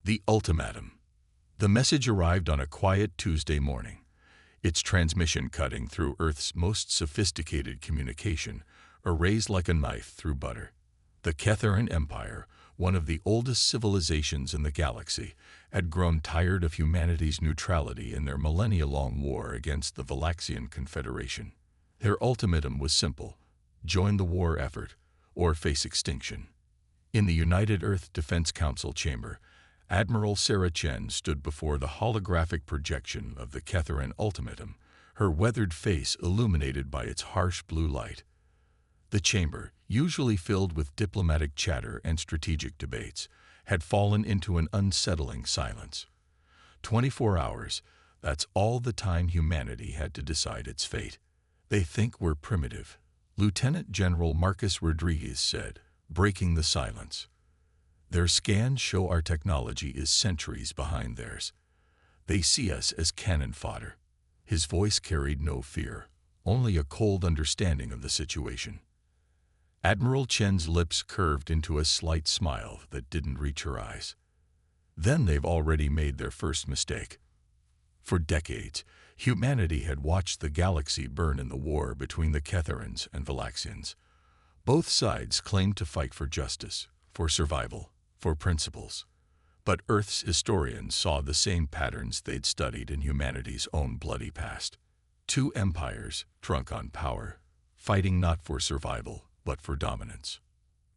The ultimatum. The message arrived on a quiet Tuesday morning, its transmission cutting through Earth's most sophisticated communication, erased like a knife through butter. The Catharan Empire, one of the oldest civilizations in the galaxy, had grown tired of humanity's neutrality in their millennia-long war against the Valaxian Confederation. Their ultimatum was simple: join the war effort or face extinction. In the United Earth Defense Council chamber, Admiral Sarah Chen stood before the holographic projection of the Catharan ultimatum, her weathered face illuminated by its harsh blue light. The chamber, usually filled with diplomatic chatter and strategic debates, had fallen into an unsettling silence. 24 hours, that's all the time humanity had to decide its fate. They think we're primitive, Lieutenant General Marcus Rodriguez said, breaking the silence. Their scans show our technology is centuries behind theirs. They see us as cannon fodder. His voice carried no fear, only a cold understanding of the situation. Admiral Chen's lips curved into a slight smile that didn't reach her eyes. Then they've already made their first mistake. For decades, humanity had watched the galaxy burn in the war between the Catharans and Valaxians. Both sides claimed to fight for justice, for survival, for principles. But Earth's historians saw the same patterns they'd studied in humanity's own bloody past. Two empires, drunk on power, fighting not for survival, but for dominance.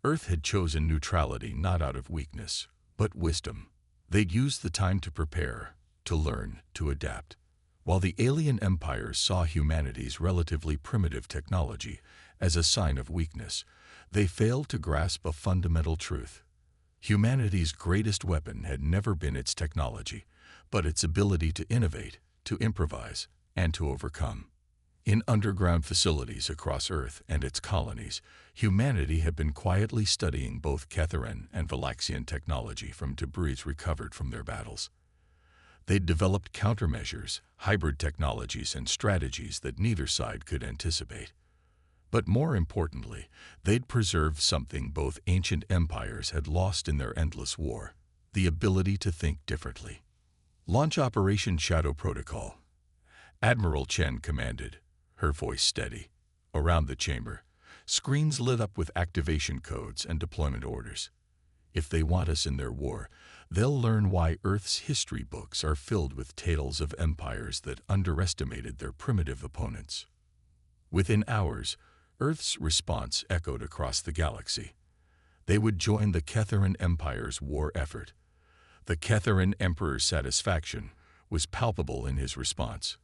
Earth had chosen neutrality not out of weakness, but wisdom. They'd used the time to prepare, to learn, to adapt. While the alien empires saw humanity's relatively primitive technology as a sign of weakness, they failed to grasp a fundamental truth. Humanity's greatest weapon had never been its technology, but its ability to innovate, to improvise, and to overcome. In underground facilities across Earth and its colonies, humanity had been quietly studying both Catharan and Valaxian technology from debris recovered from their battles. They'd developed countermeasures, hybrid technologies, and strategies that neither side could anticipate. But more importantly, they'd preserved something both ancient empires had lost in their endless war: the ability to think differently. Launch Operation Shadow Protocol, Admiral Chen commanded, her voice steady. Around the chamber, screens lit up with activation codes and deployment orders. If they want us in their war, they'll learn why Earth's history books are filled with tales of empires that underestimated their primitive opponents. Within hours, Earth's response echoed across the galaxy. They would join the Catharan Empire's war effort. The Catharan Emperor's satisfaction was palpable in his response.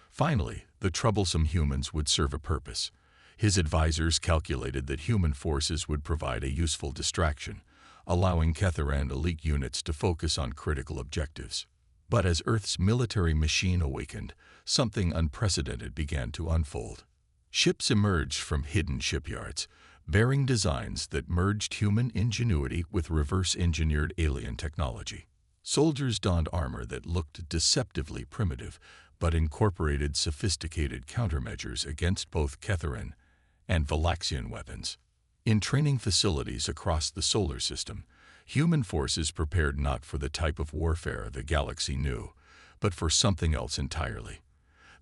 Finally, the troublesome humans would serve a purpose. His advisors calculated that human forces would provide a useful distraction, allowing Catharan elite units to focus on critical objectives. But as Earth's military machine awakened, something unprecedented began to unfold. Ships emerged from hidden shipyards, bearing designs that merged human ingenuity with reverse-engineered alien technology. Soldiers donned armor that looked deceptively primitive, but incorporated sophisticated countermeasures against both Catharan and Valaxian weapons. In training facilities across the solar system, human forces prepared not for the type of warfare the galaxy knew, but for something else entirely.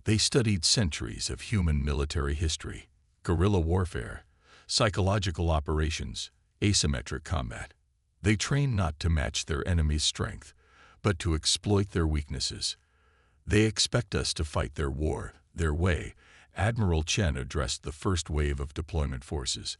They studied centuries of human military history: guerrilla warfare, psychological operations, asymmetric combat. They trained not to match their enemy's strength, but to exploit their weaknesses. They expect us to fight their war, their way. Admiral Chen addressed the first wave of deployment forces.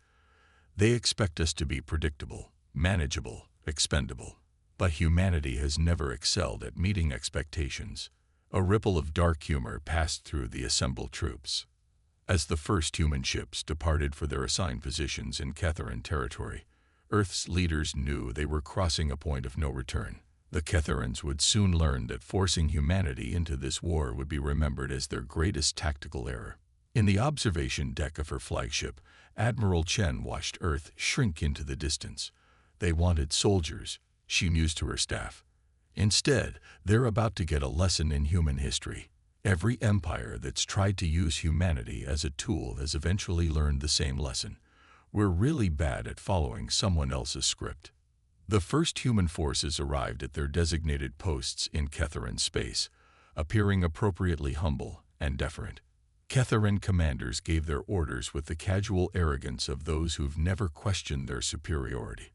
They expect us to be predictable, manageable, expendable. But humanity has never excelled at meeting expectations. A ripple of dark humor passed through the assembled troops. As the first human ships departed for their assigned positions in Catharan territory, Earth's leaders knew they were crossing a point of no return. The Catharans would soon learn that forcing humanity into this war would be remembered as their greatest tactical error. In the observation deck of her flagship, Admiral Chen watched Earth shrink into the distance. They wanted soldiers, she mused to her staff. Instead, they're about to get a lesson in human history. Every empire that's tried to use humanity as a tool has eventually learned the same lesson. We're really bad at following someone else's script. The first human forces arrived at their designated posts in Ketharan space, appearing appropriately humble and deferent. Ketharan commanders gave their orders with the casual arrogance of those who've never questioned their superiority.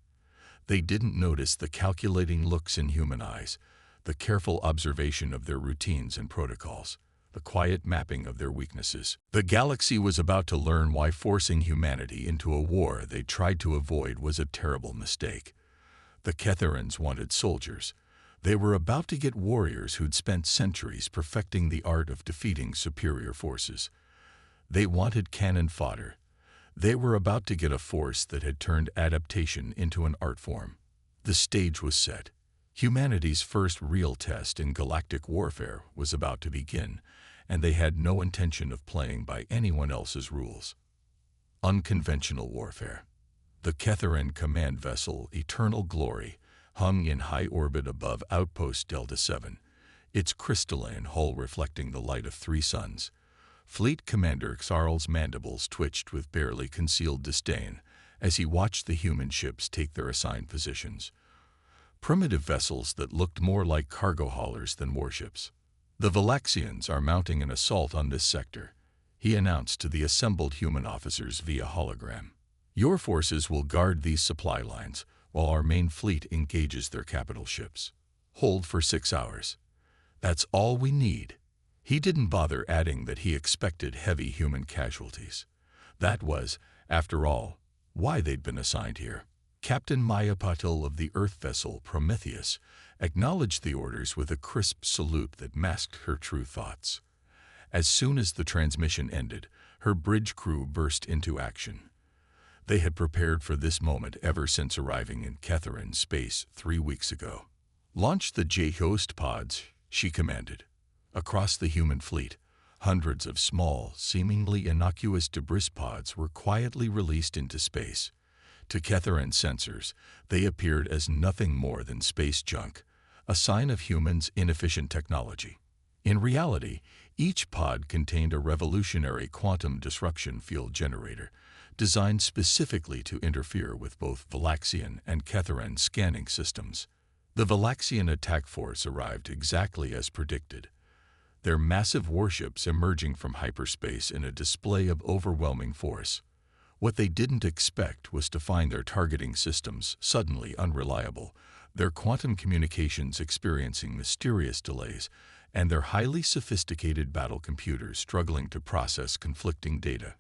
They didn't notice the calculating looks in human eyes, the careful observation of their routines and protocols, the quiet mapping of their weaknesses. The galaxy was about to learn why forcing humanity into a war they tried to avoid was a terrible mistake. The Ketharans wanted soldiers. They were about to get warriors who'd spent centuries perfecting the art of defeating superior forces. They wanted cannon fodder. They were about to get a force that had turned adaptation into an art form. The stage was set. Humanity's first real test in galactic warfare was about to begin, and they had no intention of playing by anyone else's rules. Unconventional warfare. The Ketharan command vessel, Eternal Glory, hung in high orbit above Outpost Delta 7, its crystalline hull reflecting the light of 3 suns. Fleet Commander Xarl's mandibles twitched with barely concealed disdain as he watched the human ships take their assigned positions. Primitive vessels that looked more like cargo haulers than warships. "The Valaxians are mounting an assault on this sector," he announced to the assembled human officers via hologram. "Your forces will guard these supply lines while our main fleet engages their capital ships. Hold for 6 hours. That's all we need." He didn't bother adding that he expected heavy human casualties. That was, after all, why they'd been assigned here. Captain Maya Patil of the Earth vessel Prometheus acknowledged the orders with a crisp salute that masked her true thoughts. As soon as the transmission ended, her bridge crew burst into action. They had prepared for this moment ever since arriving in Ketharan space 3 weeks ago. "Launch the J-Host pods," she commanded. Across the human fleet, hundreds of small, seemingly innocuous debris pods were quietly released into space. To Ketharan sensors, they appeared as nothing more than space junk, a sign of humans' inefficient technology. In reality, each pod contained a revolutionary quantum disruption field generator, designed specifically to interfere with both Valaxian and Ketharan scanning systems. The Valaxian attack force arrived exactly as predicted, their massive warships emerging from hyperspace in a display of overwhelming force. What they didn't expect was to find their targeting systems suddenly unreliable, their quantum communications experiencing mysterious delays, and their highly sophisticated battle computers struggling to process conflicting data.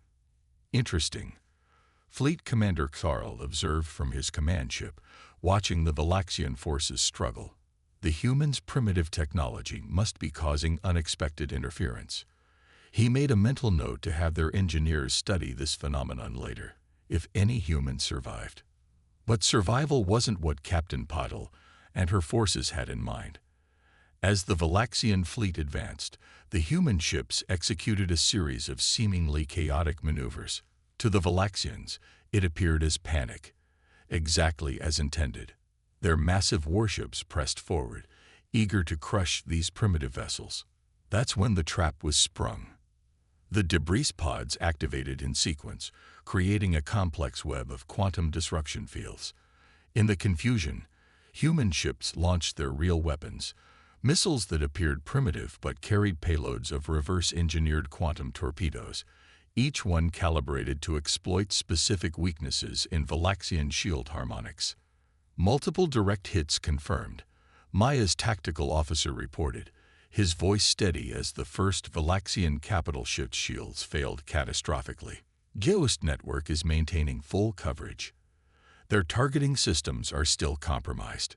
Interesting. Fleet Commander Xarl observed from his command ship, watching the Valaxian forces struggle. The humans' primitive technology must be causing unexpected interference. He made a mental note to have their engineers study this phenomenon later, if any humans survived. But survival wasn't what Captain Patil and her forces had in mind. As the Valaxian fleet advanced, the human ships executed a series of seemingly chaotic maneuvers. To the Valaxians, it appeared as panic, exactly as intended. Their massive warships pressed forward, eager to crush these primitive vessels. That's when the trap was sprung. The debris pods activated in sequence, creating a complex web of quantum disruption fields. In the confusion, human ships launched their real weapons, missiles that appeared primitive but carried payloads of reverse-engineered quantum torpedoes, each one calibrated to exploit specific weaknesses in Valaxian shield harmonics. Multiple direct hits confirmed, Maya's tactical officer reported, his voice steady as the first Valaxian capital ship's shields failed catastrophically. Ghost Network is maintaining full coverage. Their targeting systems are still compromised.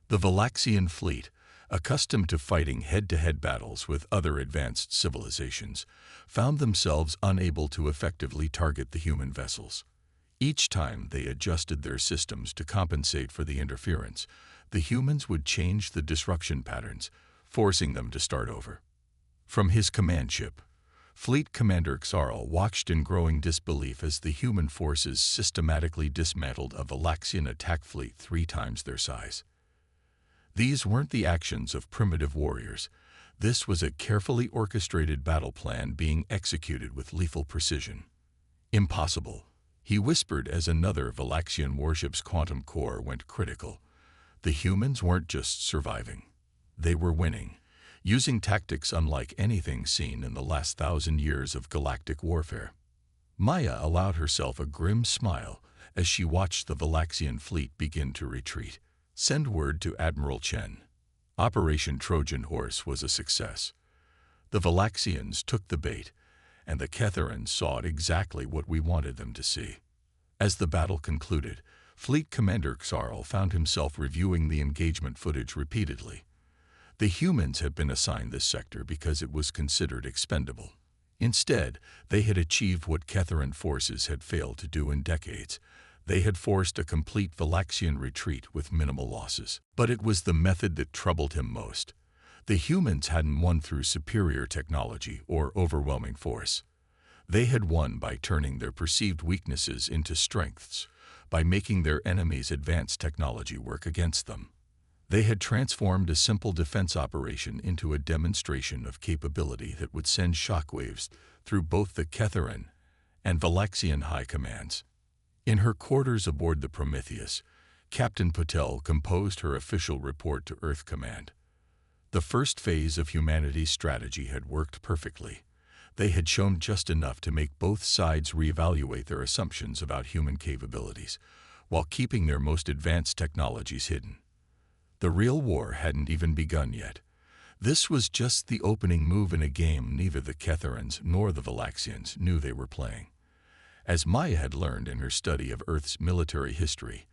The Valaxian fleet, accustomed to fighting head-to-head battles with other advanced civilizations, found themselves unable to effectively target the human vessels. Each time they adjusted their systems to compensate for the interference, the humans would change the disruption patterns, forcing them to start over. From his command ship, Fleet Commander Xarl watched in growing disbelief as the human forces systematically dismantled a Valaxian attack fleet 3 times their size. These weren't the actions of primitive warriors. This was a carefully orchestrated battle plan being executed with lethal precision. Impossible. he whispered as another Valaxian warship's quantum core went critical. The humans weren't just surviving. They were winning, using tactics unlike anything seen in the last 1,000 years of galactic warfare. Maya allowed herself a grim smile as she watched the Valaxian fleet begin to retreat. Send word to Admiral Chen. Operation Trojan Horse was a success. The Valaxians took the bait, and the Ketherans saw exactly what we wanted them to see. As the battle concluded, Fleet Commander Xarl found himself reviewing the engagement footage repeatedly. The humans had been assigned this sector because it was considered expendable. Instead, they had achieved what Ketheran forces had failed to do in decades. They had forced a complete Valaxian retreat with minimal losses. But it was the method that troubled him most. The humans hadn't won through superior technology or overwhelming force. They had won by turning their perceived weaknesses into strengths, by making their enemies' advanced technology work against them. They had transformed a simple defense operation into a demonstration of capability that would send shockwaves through both the Ketheran and Valaxian high commands. In her quarters aboard the Prometheus, Captain Patel composed her official report to Earth Command. The first phase of humanity's strategy had worked perfectly. They had shown just enough to make both sides reevaluate their assumptions about human capabilities, while keeping their most advanced technologies hidden. The real war hadn't even begun yet. This was just the opening move in a game neither the Ketherans nor the Valaxians knew they were playing. As Maya had learned in her study of Earth's military history,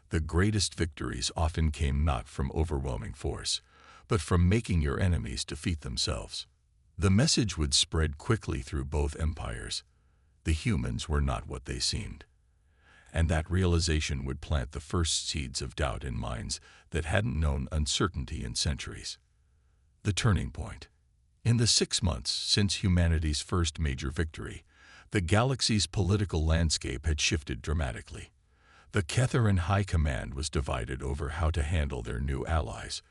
the greatest victories often came not from overwhelming force, but from making your enemies defeat themselves. The message would spread quickly through both empires. The humans were not what they seemed. And that realization would plant the first seeds of doubt in minds that hadn't known uncertainty in centuries. The turning point. In the 6 months since humanity's first major victory, the galaxy's political landscape had shifted dramatically. The Ketheran High Command was divided over how to handle their new allies,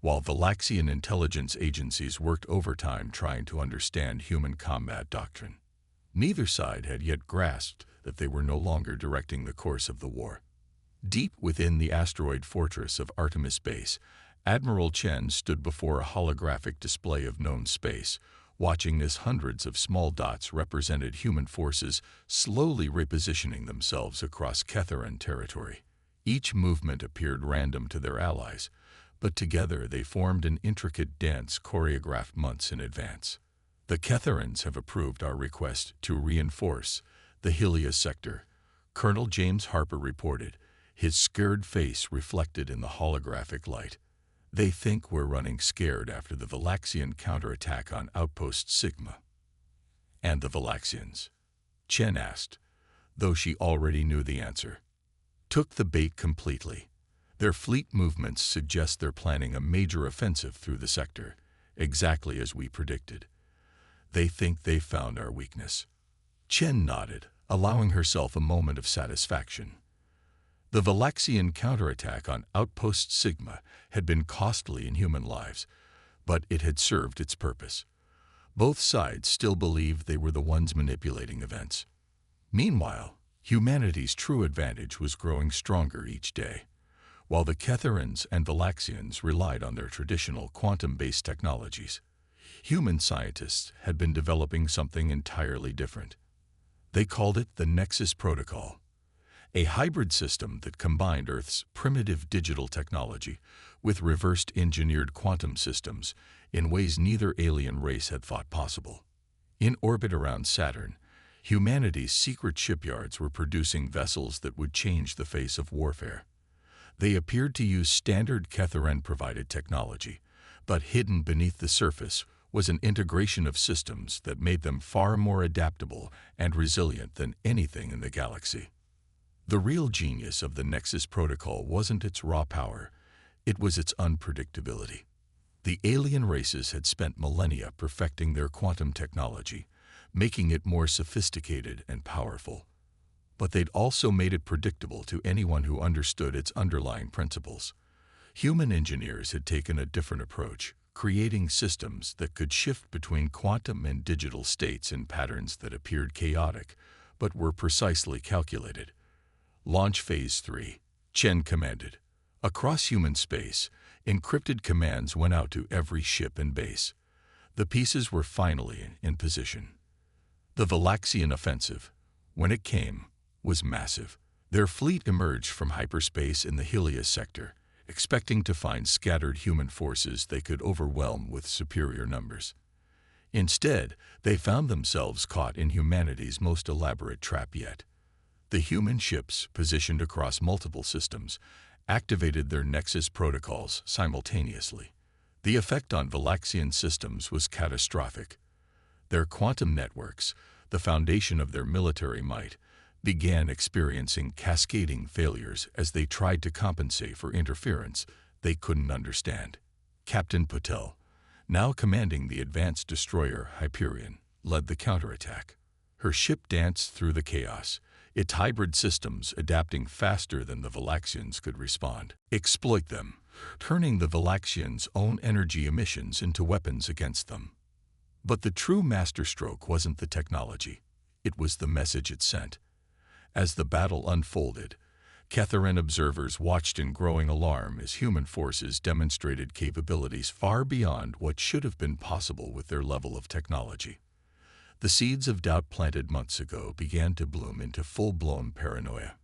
while Valaxian intelligence agencies worked overtime trying to understand human combat doctrine. Neither side had yet grasped that they were no longer directing the course of the war. Deep within the asteroid fortress of Artemis Base, Admiral Chen stood before a holographic display of known space, watching as hundreds of small dots represented human forces slowly repositioning themselves across Ketheran territory. Each movement appeared random to their allies, but together they formed an intricate dance choreographed months in advance. The Ketherans have approved our request to reinforce the Helios sector, Colonel James Harper reported, his scared face reflected in the holographic light. They think we're running scared after the Valaxian counterattack on Outpost Sigma. And the Valaxians? Chen asked, though she already knew the answer. Took the bait completely. Their fleet movements suggest they're planning a major offensive through the sector, exactly as we predicted. They think they've found our weakness. Chen nodded, allowing herself a moment of satisfaction. The Valaxian counterattack on Outpost Sigma had been costly in human lives, but it had served its purpose. Both sides still believed they were the ones manipulating events. Meanwhile, humanity's true advantage was growing stronger each day. While the Ketherans and Valaxians relied on their traditional quantum-based technologies, human scientists had been developing something entirely different. They called it the Nexus Protocol, a hybrid system that combined Earth's primitive digital technology with reversed engineered quantum systems in ways neither alien race had thought possible. In orbit around Saturn, humanity's secret shipyards were producing vessels that would change the face of warfare. They appeared to use standard Ketheran-provided technology, but hidden beneath the surface was an integration of systems that made them far more adaptable and resilient than anything in the galaxy. The real genius of the Nexus Protocol wasn't its raw power, it was its unpredictability. The alien races had spent millennia perfecting their quantum technology, making it more sophisticated and powerful. But they'd also made it predictable to anyone who understood its underlying principles. Human engineers had taken a different approach, creating systems that could shift between quantum and digital states in patterns that appeared chaotic, but were precisely calculated. Launch Phase 3, Chen commanded. Across human space, encrypted commands went out to every ship and base. The pieces were finally in position. The Valaxian offensive, when it came, was massive. Their fleet emerged from hyperspace in the Helios sector, expecting to find scattered human forces they could overwhelm with superior numbers. Instead, they found themselves caught in humanity's most elaborate trap yet. The human ships, positioned across multiple systems, activated their Nexus protocols simultaneously. The effect on Valaxian systems was catastrophic. Their quantum networks, the foundation of their military might, began experiencing cascading failures as they tried to compensate for interference they couldn't understand. Captain Patel, now commanding the advanced destroyer Hyperion, led the counterattack. Her ship danced through the chaos, its hybrid systems adapting faster than the Valaxians could respond. Exploit them, turning the Valaxians' own energy emissions into weapons against them. But the true masterstroke wasn't the technology, it was the message it sent. As the battle unfolded, Catharan observers watched in growing alarm as human forces demonstrated capabilities far beyond what should have been possible with their level of technology. The seeds of doubt planted months ago began to bloom into full-blown paranoia.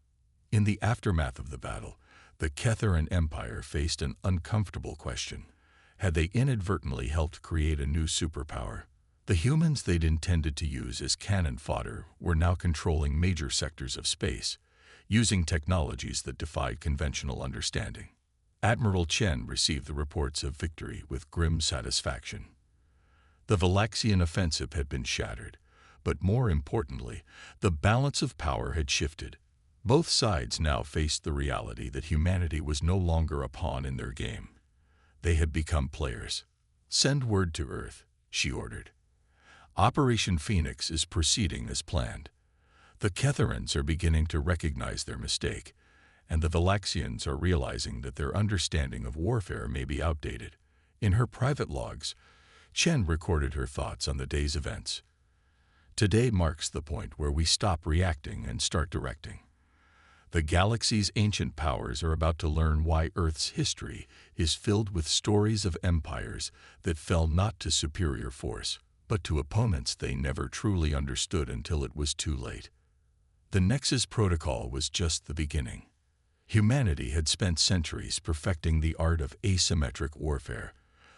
In the aftermath of the battle, the Catharan Empire faced an uncomfortable question. Had they inadvertently helped create a new superpower? The humans they'd intended to use as cannon fodder were now controlling major sectors of space, using technologies that defied conventional understanding. Admiral Chen received the reports of victory with grim satisfaction. The Valaxian offensive had been shattered, but more importantly, the balance of power had shifted. Both sides now faced the reality that humanity was no longer a pawn in their game. They had become players. "Send word to Earth," she ordered. "Operation Phoenix is proceeding as planned." The Catharans are beginning to recognize their mistake, and the Valaxians are realizing that their understanding of warfare may be outdated. In her private logs, Chen recorded her thoughts on the day's events. "Today marks the point where we stop reacting and start directing. The galaxy's ancient powers are about to learn why Earth's history is filled with stories of empires that fell not to superior force, but to opponents they never truly understood until it was too late." The Nexus Protocol was just the beginning. Humanity had spent centuries perfecting the art of asymmetric warfare,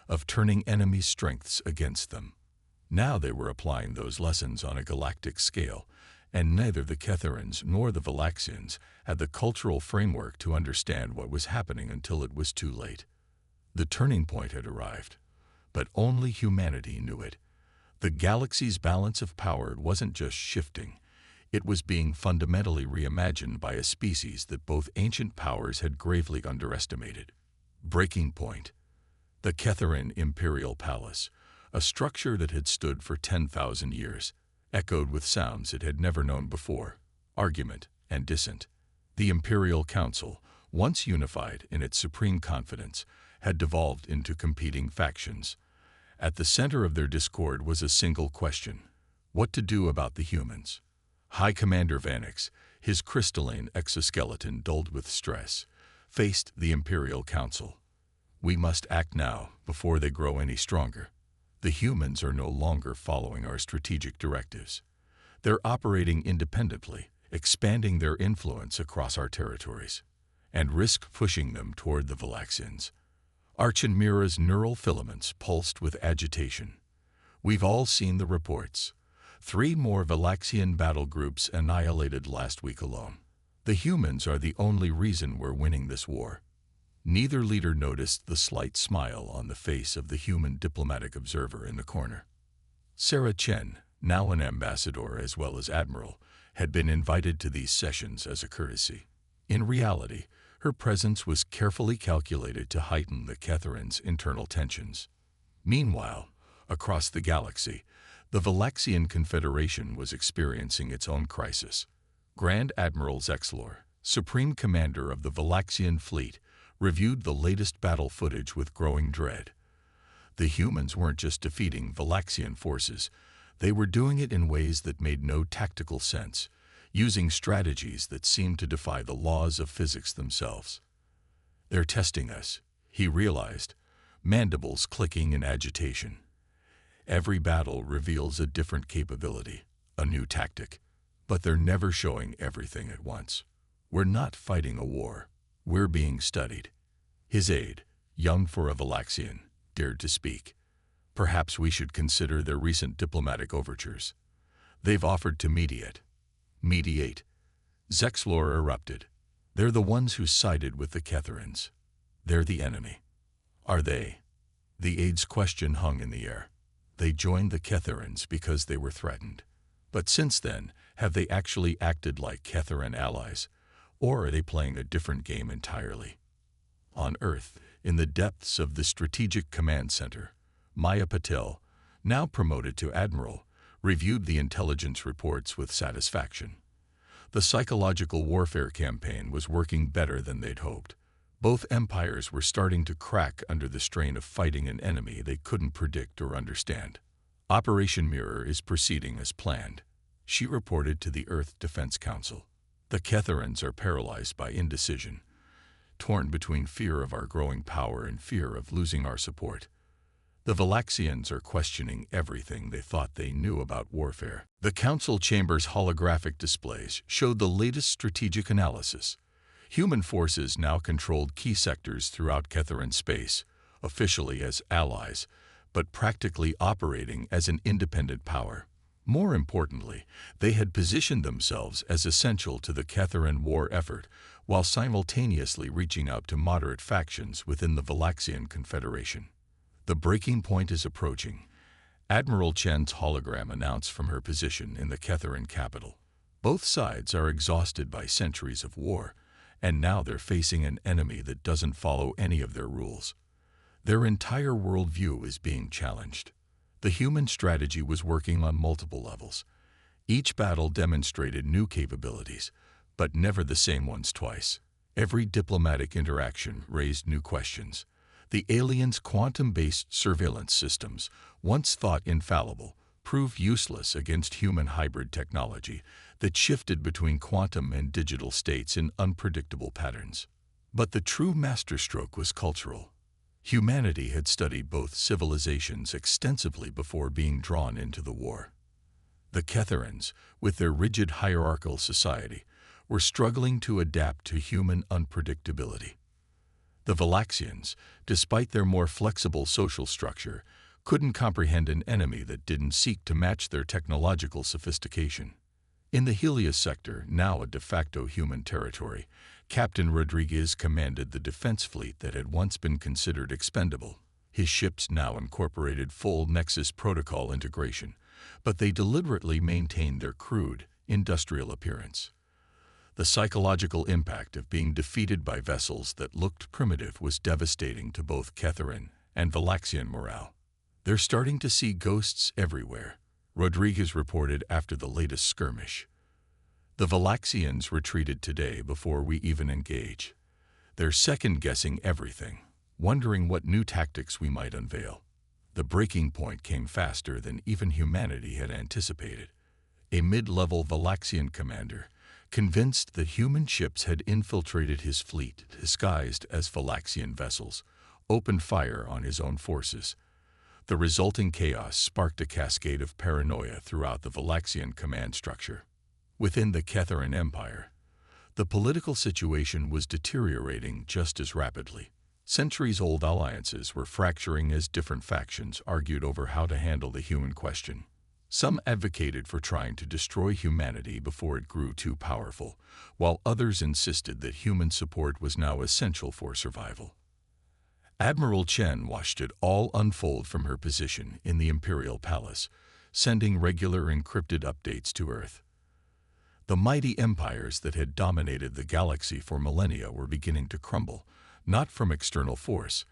of turning enemies' strengths against them. Now they were applying those lessons on a galactic scale, and neither the Catharans nor the Valaxians had the cultural framework to understand what was happening until it was too late. The turning point had arrived, but only humanity knew it. The galaxy's balance of power wasn't just shifting, it was being fundamentally reimagined by a species that both ancient powers had gravely underestimated. Breaking point. The Catharan Imperial Palace, a structure that had stood for 10,000 years, echoed with sounds it had never known before: argument and dissent. The Imperial Council, once unified in its supreme confidence, had devolved into competing factions. At the center of their discord was a single question: what to do about the humans? High Commander Vanix, his crystalline exoskeleton dulled with stress, faced the Imperial Council. "We must act now, before they grow any stronger. The humans are no longer following our strategic directives. They're operating independently, expanding their influence across our territories, and risk pushing them toward the Valaxians." Archinmira's neural filaments pulsed with agitation. "We've all seen the reports. 3 more Valaxian battle groups annihilated last week alone. The humans are the only reason we're winning this war." Neither leader noticed the slight smile on the face of the human diplomatic observer in the corner. Sarah Chen, now an ambassador as well as admiral, had been invited to these sessions as a courtesy. In reality, her presence was carefully calculated to heighten the Catharans' internal tensions. Meanwhile, across the galaxy, the Valaxian Confederation was experiencing its own crisis. Grand Admiral Zexlor, Supreme Commander of the Valaxian Fleet, reviewed the latest battle footage with growing dread. The humans weren't just defeating Valaxian forces, they were doing it in ways that made no tactical sense, using strategies that seemed to defy the laws of physics themselves. "They're testing us," he realized, mandibles clicking in agitation. Every battle reveals a different capability, a new tactic, but they're never showing everything at once. "We're not fighting a war. We're being studied." His aide, young for a Valaxian, dared to speak. "Perhaps we should consider their recent diplomatic overtures. They've offered to mediate." "Mediate?" Zexlor erupted. "They're the ones who sided with the Ketherans. They're the enemy." "Are they?" The aide's question hung in the air. "They joined the Ketherans because they were threatened. But since then, have they actually acted like Ketheran allies, or are they playing a different game entirely?" On Earth, in the depths of the Strategic Command Center, Maya Patel, now promoted to Admiral, reviewed the intelligence reports with satisfaction. The psychological warfare campaign was working better than they'd hoped. Both empires were starting to crack under the strain of fighting an enemy they couldn't predict or understand. "Operation Mirror is proceeding as planned," she reported to the Earth Defense Council. "The Ketherans are paralyzed by indecision, torn between fear of our growing power and fear of losing our support. The Valaxians are questioning everything they thought they knew about warfare." The council chamber's holographic displays showed the latest strategic analysis. Human forces now controlled key sectors throughout Ketheran space, officially as allies, but practically operating as an independent power. More importantly, they had positioned themselves as essential to the Ketheran war effort, while simultaneously reaching out to moderate factions within the Valaxian Confederation. "The breaking point is approaching," Admiral Chen's hologram announced from her position in the Ketheran capital. "Both sides are exhausted by centuries of war, and now they're facing an enemy that doesn't follow any of their rules. Their entire worldview is being challenged." The human strategy was working on multiple levels. Each battle demonstrated new capabilities, but never the same ones twice. Every diplomatic interaction raised new questions. The aliens' quantum-based surveillance systems, once thought infallible, proved useless against human hybrid technology that shifted between quantum and digital states in unpredictable patterns. But the true masterstroke was cultural. Humanity had studied both civilizations extensively before being drawn into the war. The Ketherans, with their rigid hierarchical society, were struggling to adapt to human unpredictability. The Valaxians, despite their more flexible social structure, couldn't comprehend an enemy that didn't seek to match their technological sophistication. In the Helios sector, now a de facto human territory, Captain Rodriguez commanded the defense fleet that had once been considered expendable. His ships now incorporated full Nexus protocol integration, but they deliberately maintained their crude, industrial appearance. The psychological impact of being defeated by vessels that looked primitive was devastating to both Ketheran and Valaxian morale. "They're starting to see ghosts everywhere," Rodriguez reported after the latest skirmish. "The Valaxians retreated today before we even engage. They're second-guessing everything, wondering what new tactics we might unveil." The breaking point came faster than even humanity had anticipated. A mid-level Valaxian commander, convinced that human ships had infiltrated his fleet disguised as Valaxian vessels, opened fire on his own forces. The resulting chaos sparked a cascade of paranoia throughout the Valaxian command structure. Within the Ketheran Empire, the political situation was deteriorating just as rapidly. Centuries-old alliances were fracturing as different factions argued over how to handle the human question. Some advocated for trying to destroy humanity before it grew too powerful, while others insisted that human support was now essential for survival. Admiral Chen watched it all unfold from her position in the Imperial Palace, sending regular encrypted updates to Earth. The mighty empires that had dominated the galaxy for millennia were beginning to crumble, not from external force,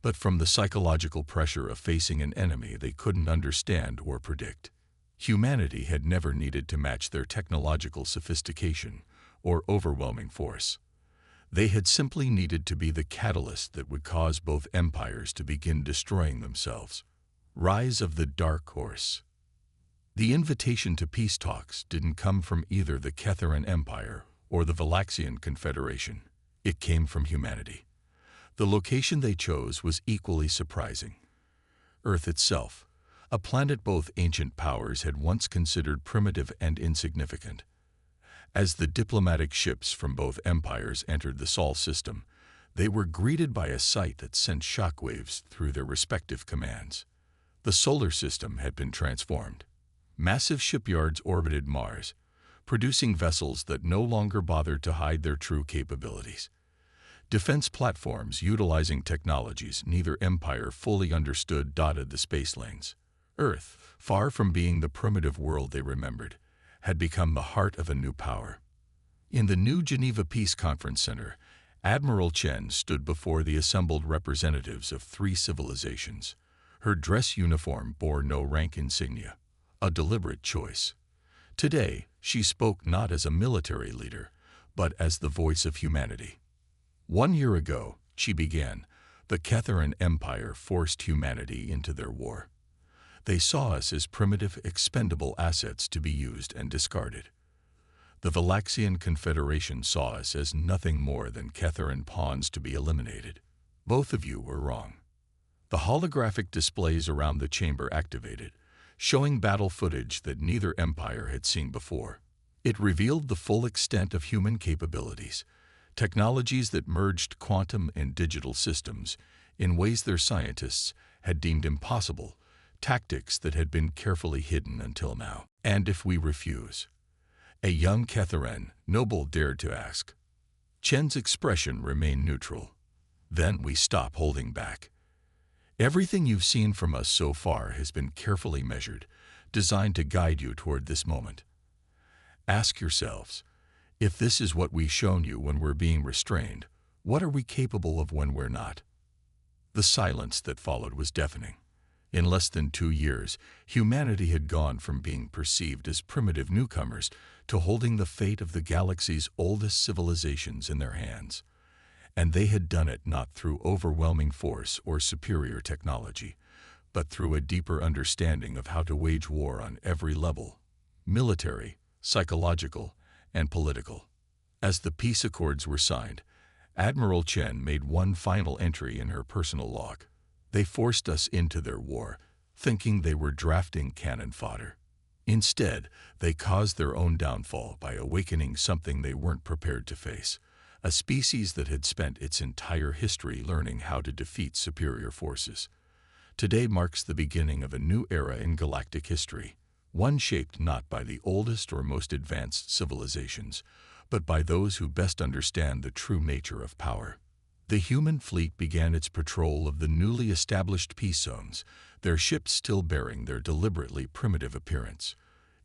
but from the psychological pressure of facing an enemy they couldn't understand or predict. Humanity had never needed to match their technological sophistication or overwhelming force. They had simply needed to be the catalyst that would cause both empires to begin destroying themselves. Rise of the Dark Horse. The invitation to peace talks didn't come from either the Ketharan Empire or the Valaxian Confederation. It came from humanity. The location they chose was equally surprising. Earth itself, a planet both ancient powers had once considered primitive and insignificant. As the diplomatic ships from both empires entered the Sol system, they were greeted by a sight that sent shockwaves through their respective commands. The solar system had been transformed. Massive shipyards orbited Mars, producing vessels that no longer bothered to hide their true capabilities. Defense platforms utilizing technologies neither empire fully understood dotted the space lanes. Earth, far from being the primitive world they remembered, had become the heart of a new power. In the new Geneva Peace Conference Center, Admiral Chen stood before the assembled representatives of three civilizations. Her dress uniform bore no rank insignia, a deliberate choice. Today, she spoke not as a military leader, but as the voice of humanity. 1 year ago, she began, the Ketharan Empire forced humanity into their war. They saw us as primitive, expendable assets to be used and discarded. The Valaxian Confederation saw us as nothing more than Ketharan pawns to be eliminated. Both of you were wrong. The holographic displays around the chamber activated, showing battle footage that neither empire had seen before. It revealed the full extent of human capabilities, technologies that merged quantum and digital systems in ways their scientists had deemed impossible, tactics that had been carefully hidden until now. And if we refuse? A young Ketharan noble dared to ask. Chen's expression remained neutral. Then we stop holding back. Everything you've seen from us so far has been carefully measured, designed to guide you toward this moment. Ask yourselves, if this is what we've shown you when we're being restrained, what are we capable of when we're not? The silence that followed was deafening. In less than 2 years, humanity had gone from being perceived as primitive newcomers to holding the fate of the galaxy's oldest civilizations in their hands. And they had done it not through overwhelming force or superior technology, but through a deeper understanding of how to wage war on every level: military, psychological, and political. As the peace accords were signed, Admiral Chen made one final entry in her personal log. They forced us into their war, thinking they were drafting cannon fodder. Instead, they caused their own downfall by awakening something they weren't prepared to face, a species that had spent its entire history learning how to defeat superior forces. Today marks the beginning of a new era in galactic history, one shaped not by the oldest or most advanced civilizations, but by those who best understand the true nature of power. The human fleet began its patrol of the newly established peace zones, their ships still bearing their deliberately primitive appearance.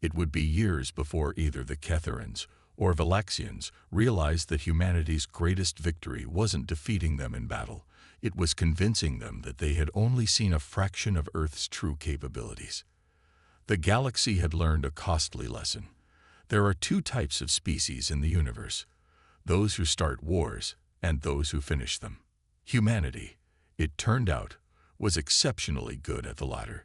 It would be years before either the Ketharans or Valaxians realized that humanity's greatest victory wasn't defeating them in battle. It was convincing them that they had only seen a fraction of Earth's true capabilities. The galaxy had learned a costly lesson. There are two types of species in the universe: those who start wars and those who finish them. Humanity, it turned out, was exceptionally good at the latter.